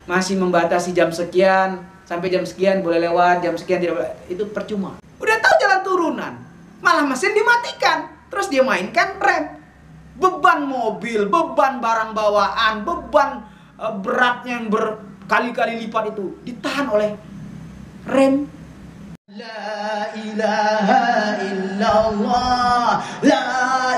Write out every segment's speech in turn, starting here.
masih membatasi jam sekian, sampai jam sekian boleh lewat, jam sekian tidak boleh, itu percuma. Udah tahu jalan turunan, malah mesin dimatikan, terus dia mainkan rem. Beban mobil, beban barang bawaan, beban beratnya yang berkali-kali lipat itu ditahan oleh rem. La ilaha illallah, la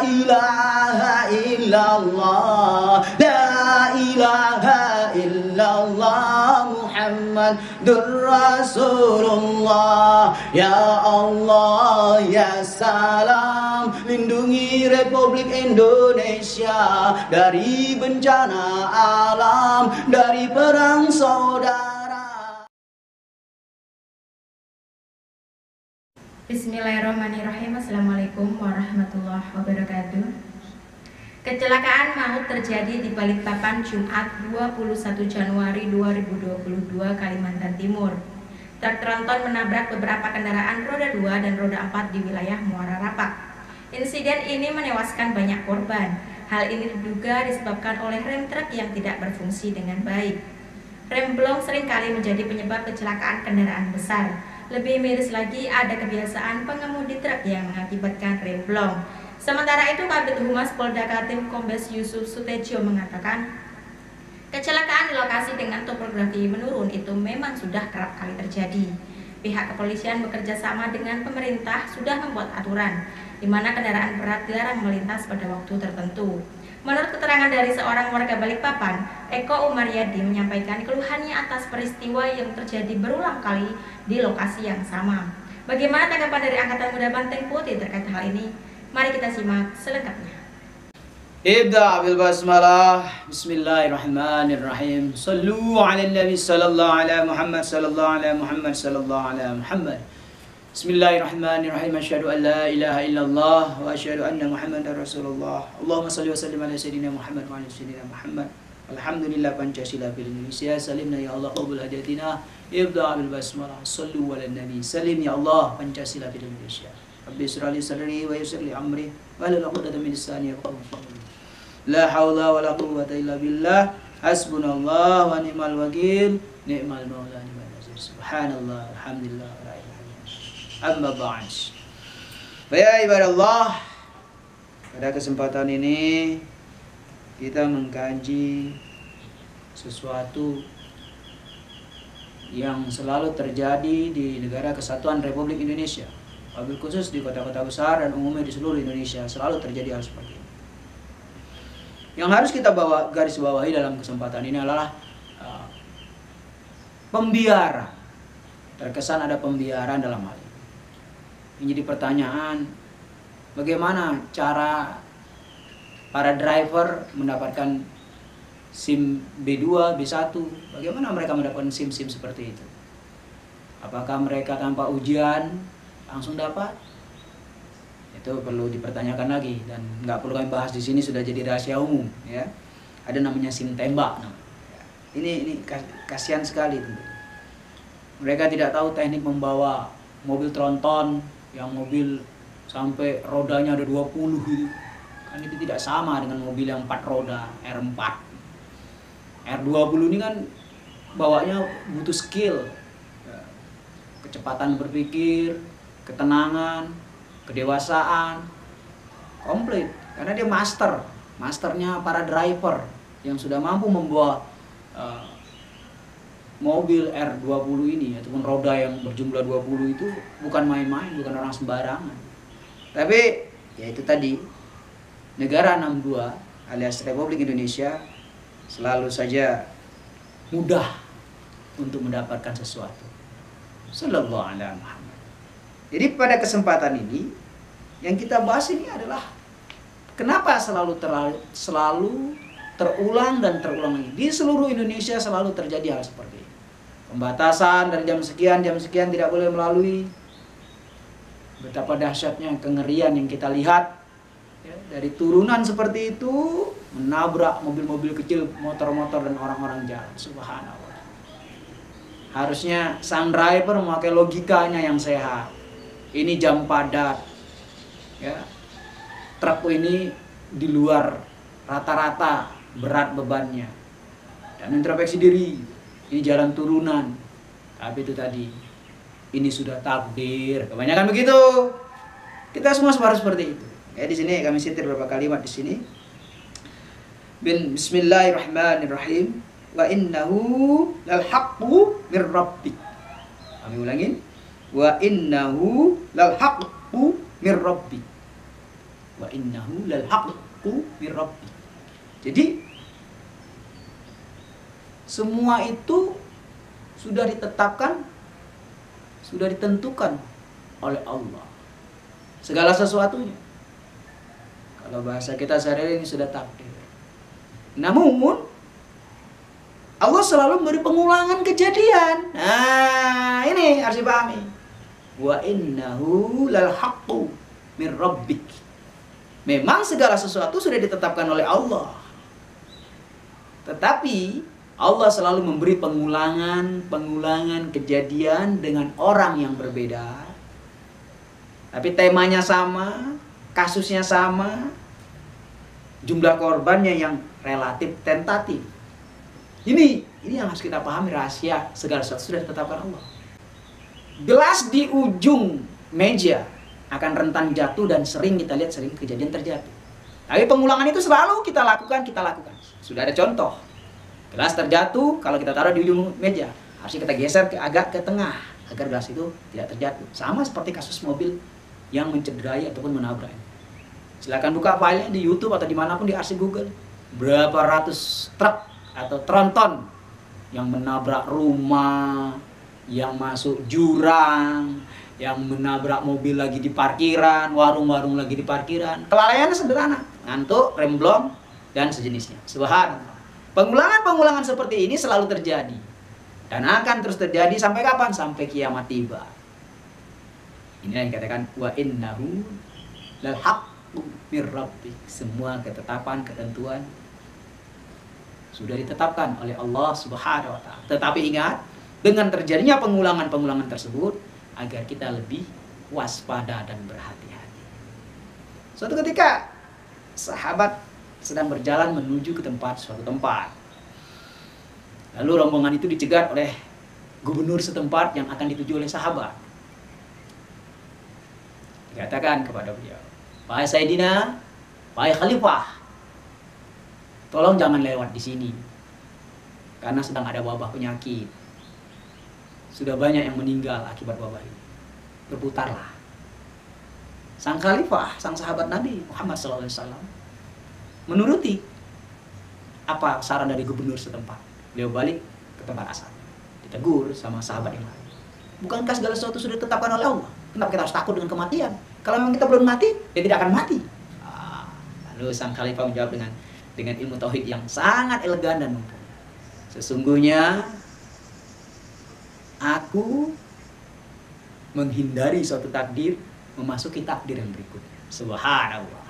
ilaha illallah, la ilaha illallah, Muhammadur Rasulullah. Ya Allah, ya salam, lindungi Republik Indonesia dari bencana alam, dari perang saudara. Bismillahirrahmanirrahim. Assalamualaikum warahmatullahi wabarakatuh. Kecelakaan maut terjadi di Balikpapan Jumat 21 Januari 2022 Kalimantan Timur. Truk tronton menabrak beberapa kendaraan roda 2 dan roda 4 di wilayah Muara Rapak. Insiden ini menewaskan banyak korban. Hal ini diduga disebabkan oleh rem truk yang tidak berfungsi dengan baik. Rem blong seringkali menjadi penyebab kecelakaan kendaraan besar. Lebih miris lagi, ada kebiasaan pengemudi truk yang mengakibatkan rem blong. Sementara itu, Kabid Humas Polda Kaltim Kombes Yusuf Sutejo mengatakan, kecelakaan di lokasi dengan topografi menurun itu memang sudah kerap kali terjadi. Pihak kepolisian bekerja sama dengan pemerintah sudah membuat aturan, di mana kendaraan berat dilarang melintas pada waktu tertentu. Menurut keterangan dari seorang warga Balikpapan, Eko Umaryadi menyampaikan keluhannya atas peristiwa yang terjadi berulang kali di lokasi yang sama. Bagaimana tanggapan dari Angkatan Muda Banteng Putih terkait hal ini? Mari kita simak selengkapnya. Ibda bil basmalah. Bismillahirrahmanirrahim. Sallu ala nabi sallallahu ala Muhammad sallallahu ala Muhammad sallallahu ala Muhammad. Bismillahirrahmanirrahim. Asyhadu an la ilaha illallah wa asyhadu anna Muhammadar Rasulullah. Allahumma shalli wa sallim ala sayyidina Muhammad wa ala sayyidina Muhammad. Alhamdulillah Pancasila fil Indonesia. Salimna ya Allah qabul hajatina. Ibda bil basmalah. Sallu ala nabi. Salim ya Allah Pancasila fil Indonesia. Rabbi israh li sadri wa yassir li amri wa hlul 'uqdatam min lisani yafqahu qawli. La haula wa la quwwata illa billah. Hasbunallah wa ni'mal wakil. Ni'mal maula ni'mal nasir. Subhanallah. Alhamdulillah. Amma ba'd. Ya ibadallah, pada kesempatan ini kita mengkaji sesuatu yang selalu terjadi di negara kesatuan Republik Indonesia, wabil khusus di kota-kota besar dan umumnya di seluruh Indonesia selalu terjadi hal seperti ini. Yang harus kita garis bawahi dalam kesempatan ini adalah pembiaran. Terkesan ada pembiaran dalam hal ini. Ini jadi pertanyaan, bagaimana cara para driver mendapatkan SIM B2, B1? Bagaimana mereka mendapatkan SIM-SIM seperti itu? Apakah mereka tanpa ujian langsung dapat? Itu perlu dipertanyakan lagi dan nggak perlu kami bahas di sini, sudah jadi rahasia umum. Ya, ada namanya SIM tembak. Ini kasihan sekali. Mereka tidak tahu teknik membawa mobil tronton yang mobil sampai rodanya ada 20 gitu. Kan itu tidak sama dengan mobil yang 4 roda, R4. R20 ini kan bawanya butuh skill, kecepatan berpikir, ketenangan, kedewasaan, komplit. Karena dia masternya para driver yang sudah mampu membawa mobil R20 ini ataupun roda yang berjumlah 20 itu bukan main-main, bukan orang sembarangan. Tapi ya itu tadi, negara 62 alias Republik Indonesia selalu saja mudah untuk mendapatkan sesuatu. Sallallahu alaihi Muhammad. Jadi pada kesempatan ini yang kita bahas ini adalah kenapa selalu terulang dan terulang lagi. Di seluruh Indonesia selalu terjadi hal seperti ini. Pembatasan dari jam sekian tidak boleh melalui. Betapa dahsyatnya kengerian yang kita lihat ya, dari turunan seperti itu menabrak mobil-mobil kecil, motor-motor dan orang-orang jalan. Subhanallah. Harusnya sang driver memakai logikanya yang sehat. Ini jam padat. Ya. Truk ini di luar rata-rata berat bebannya. Dan introspeksi diri. ini jalan turunan. Tapi itu tadi, ini sudah takdir. Kebanyakan begitu. Kita semua harus seperti itu. Kayak di sini kami setir beberapa kalimat di sini. Bismillahirrahmanirrahim. Wa innahu lal haqqu mir rabbik. Kami ulangin. Wa innahu lal haqqu mir rabbik. Wa innahu lal haqqu mir rabbik. Jadi semua itu sudah ditetapkan, sudah ditentukan oleh Allah. Segala sesuatunya. Kalau bahasa kita sehari-hari ini sudah takdir. Namun Allah selalu memberi pengulangan kejadian. Nah, ini harus dipahami. Wa innahu lal haqqu mir rabbik. Memang segala sesuatu sudah ditetapkan oleh Allah. Tetapi Allah selalu memberi pengulangan kejadian dengan orang yang berbeda. Tapi temanya sama, kasusnya sama, jumlah korbannya yang relatif tentatif. Ini yang harus kita pahami, rahasia segala sesuatu sudah ditetapkan Allah. Gelas di ujung meja akan rentan jatuh dan sering kita lihat sering kejadian terjadi. Tapi pengulangan itu selalu kita lakukan. Sudah ada contoh. Gelas terjatuh, kalau kita taruh di ujung meja, harusnya kita geser agak ke tengah agar gelas itu tidak terjatuh. Sama seperti kasus mobil yang mencederai ataupun menabrak. Silakan buka filenya di YouTube atau dimanapun di arsip Google. Berapa ratus truk atau tronton yang menabrak rumah, yang masuk jurang, yang menabrak mobil lagi di parkiran, warung-warung lagi di parkiran. Kelalaiannya sederhana, ngantuk, remblong, dan sejenisnya. Subhanallah. Pengulangan seperti ini selalu terjadi dan akan terus terjadi sampai kapan? Sampai kiamat tiba. Ini yang dikatakan wa innahu lal haqqu mir rabbik. Semua ketetapan, ketentuan sudah ditetapkan oleh Allah Subhanahu wa taala. Tetapi ingat, dengan terjadinya pengulangan tersebut agar kita lebih waspada dan berhati-hati. Suatu ketika sahabat sedang berjalan menuju ke suatu tempat. Lalu rombongan itu dicegat oleh gubernur setempat yang akan dituju oleh sahabat. Dikatakan kepada beliau, "Wahai Sayyidina, wahai Khalifah, tolong jangan lewat di sini. Karena sedang ada wabah penyakit. Sudah banyak yang meninggal akibat wabah ini. Berputarlah." Sang Khalifah, sang sahabat Nabi Muhammad SAW menuruti apa saran dari gubernur setempat. Beliau balik ke tempat asal. Ditegur sama sahabat yang lain. Bukankah segala sesuatu sudah ditetapkan oleh Allah? Kenapa kita harus takut dengan kematian? Kalau memang kita belum mati, dia tidak akan mati. Lalu sang Khalifah menjawab dengan ilmu tauhid yang sangat elegan dan mumpuni. Sesungguhnya aku menghindari suatu takdir memasuki takdir yang berikutnya. Subhanallah.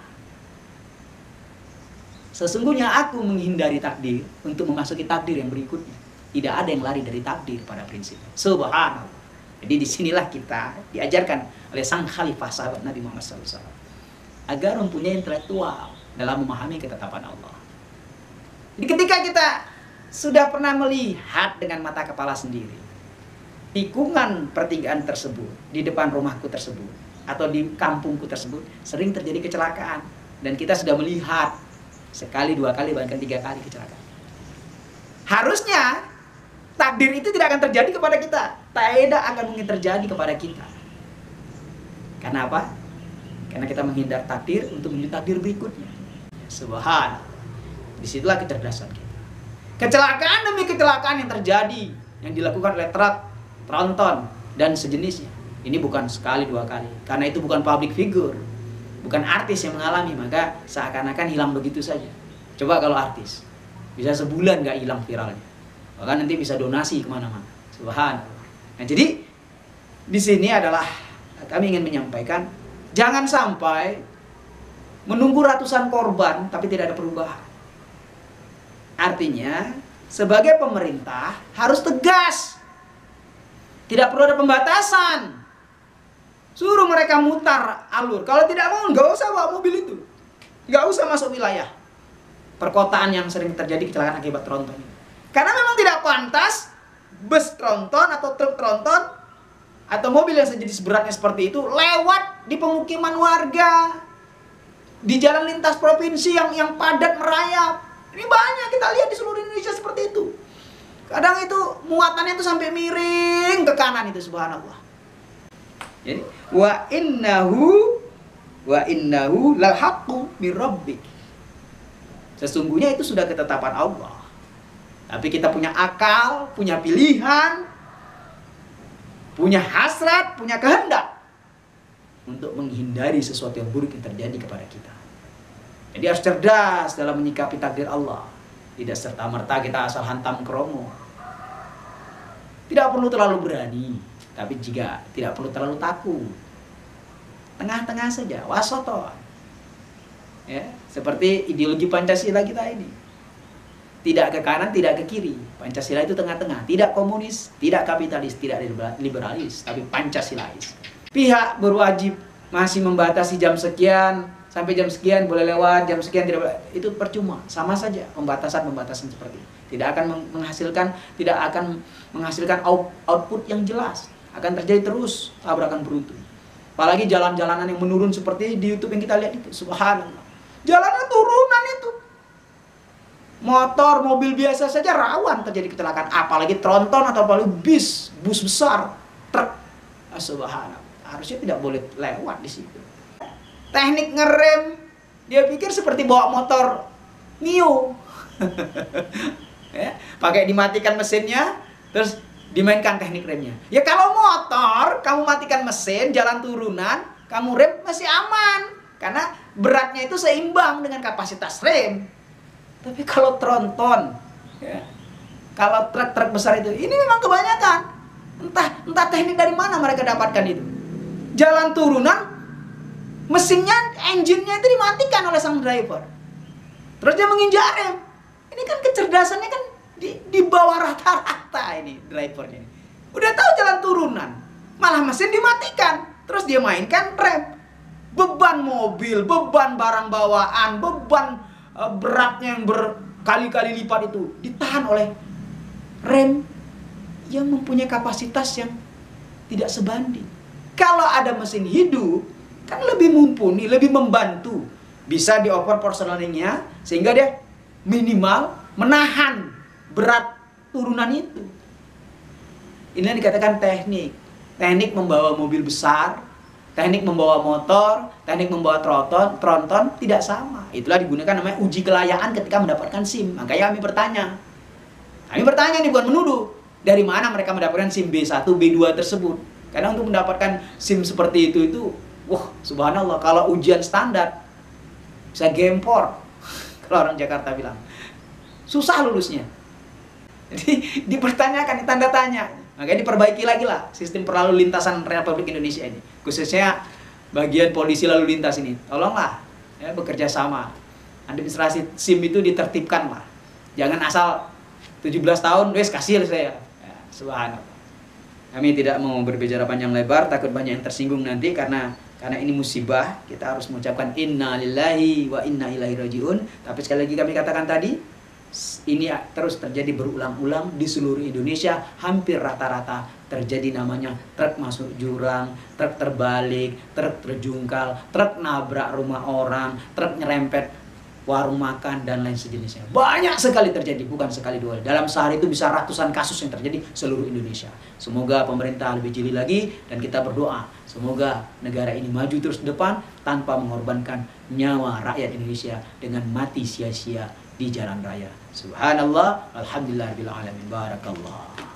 Sesungguhnya aku menghindari takdir untuk memasuki takdir yang berikutnya. Tidak ada yang lari dari takdir pada prinsipnya. Subhanallah. Jadi disinilah kita diajarkan oleh sang Khalifah sahabat Nabi Muhammad SAW agar mempunyai intelektual dalam memahami ketetapan Allah. Jadi ketika kita sudah pernah melihat dengan mata kepala sendiri tikungan pertigaan tersebut di depan rumahku tersebut atau di kampungku tersebut sering terjadi kecelakaan dan kita sudah melihat sekali, dua kali, bahkan 3 kali kecelakaan. Harusnya takdir itu tidak akan terjadi kepada kita. Tidak akan mungkin terjadi kepada kita. Karena apa? Karena kita menghindar takdir untuk menuju takdir berikutnya. Subhanallah. Disitulah kecerdasan kita. Kecelakaan demi kecelakaan yang terjadi, yang dilakukan oleh truk, tronton, dan sejenisnya. Ini bukan sekali, 2 kali. Karena itu bukan public figure. Bukan artis yang mengalami, maka seakan-akan hilang begitu saja. Coba kalau artis, bisa sebulan gak hilang viralnya. Bahkan nanti bisa donasi kemana-mana. Subhanallah. Nah jadi, di sini adalah kami ingin menyampaikan, jangan sampai menunggu ratusan korban, tapi tidak ada perubahan. Artinya, sebagai pemerintah harus tegas. Tidak perlu ada pembatasan. Suruh mereka mutar alur. Kalau tidak mau, nggak usah bawa mobil itu. Nggak usah masuk wilayah perkotaan yang sering terjadi kecelakaan akibat tronton. Karena memang tidak pantas bus tronton atau truk tronton atau mobil yang sejenis beratnya seperti itu lewat di pemukiman warga, di jalan lintas provinsi yang padat merayap. Ini banyak kita lihat di seluruh Indonesia seperti itu. Kadang itu muatannya itu sampai miring ke kanan itu, subhanallah. Jadi wa innahu lal haqqu mir rabbik. Sesungguhnya itu sudah ketetapan Allah. Tapi kita punya akal, punya pilihan, punya hasrat, punya kehendak untuk menghindari sesuatu yang buruk yang terjadi kepada kita. Jadi harus cerdas dalam menyikapi takdir Allah. Tidak serta-merta kita asal hantam kromo. Tidak perlu terlalu berani, tapi juga tidak perlu terlalu takut. Tengah-tengah saja, wasoto. Ya, seperti ideologi Pancasila kita ini. Tidak ke kanan, tidak ke kiri. Pancasila itu tengah-tengah. Tidak komunis, tidak kapitalis, tidak liberalis, tapi Pancasilais. Pihak berwajib masih membatasi jam sekian, sampai jam sekian boleh lewat, jam sekian tidak boleh. Itu percuma, sama saja pembatasan seperti itu. Tidak akan menghasilkan output yang jelas. Akan terjadi terus tabrakan beruntun. Apalagi jalan-jalanan yang menurun seperti di YouTube yang kita lihat itu, subhanallah. Jalanan turunan itu. Motor, mobil biasa saja rawan terjadi kecelakaan, apalagi tronton atau apalagi bus besar, truk. Subhanallah. Harusnya tidak boleh lewat di situ. Teknik ngerem, dia pikir seperti bawa motor Mio. Ya, pakai dimatikan mesinnya, terus dimainkan teknik remnya. Ya kalau motor, kamu matikan mesin, jalan turunan, kamu rem masih aman. Karena beratnya itu seimbang dengan kapasitas rem. Tapi kalau tronton, ya, kalau truk-truk besar itu, ini memang kebanyakan. Entah teknik dari mana mereka dapatkan itu. Jalan turunan, mesinnya, engine-nya itu dimatikan oleh sang driver. Terus dia menginjak rem. Ini kan kecerdasannya kan di bawah rata-rata ini drivernya. Udah tahu jalan turunan, malah mesin dimatikan. Terus dia mainkan rem. Beban mobil, beban barang bawaan, beban beratnya yang berkali-kali lipat itu ditahan oleh rem yang mempunyai kapasitas yang tidak sebanding. Kalau ada mesin hidup, kan lebih mumpuni, lebih membantu. Bisa dioper portioningnya sehingga dia minimal menahan berat turunan itu. Ini yang dikatakan teknik. Teknik membawa mobil besar, teknik membawa motor, teknik membawa tronton tidak sama. Itulah digunakan namanya uji kelayaan ketika mendapatkan SIM. Makanya kami bertanya. Kami bertanya nih, bukan menuduh. Dari mana mereka mendapatkan SIM B1, B2 tersebut? Karena untuk mendapatkan SIM seperti itu wah, subhanallah, kalau ujian standar bisa gempor. Kalau orang Jakarta bilang. Susah lulusnya. Jadi dipertanyakan, tanda tanya. Makanya diperbaiki lagi lah sistem perlalu lintasan Republik Indonesia ini. Khususnya bagian polisi lalu lintas ini. Tolonglah ya, bekerja sama. Administrasi SIM itu ditertibkan lah. Jangan asal 17 tahun, wes kasih saya. Ya, subhanallah. Kami tidak mau berbicara panjang lebar, takut banyak yang tersinggung nanti karena ini musibah. Kita harus mengucapkan inna lillahi wa inna ilaihi rajiun. Tapi sekali lagi kami katakan tadi, ini terus terjadi berulang-ulang di seluruh Indonesia. Hampir rata-rata terjadi namanya truk masuk jurang, truk terbalik, truk terjungkal, truk nabrak rumah orang, truk nyerempet warung makan dan lain sejenisnya. Banyak sekali terjadi, bukan sekali dua. Dalam sehari itu bisa ratusan kasus yang terjadi seluruh Indonesia. Semoga pemerintah lebih jeli lagi dan kita berdoa semoga negara ini maju terus ke depan tanpa mengorbankan nyawa rakyat Indonesia dengan mati sia-sia di jalan raya. Subhanallah, alhamdulillah, barakallah.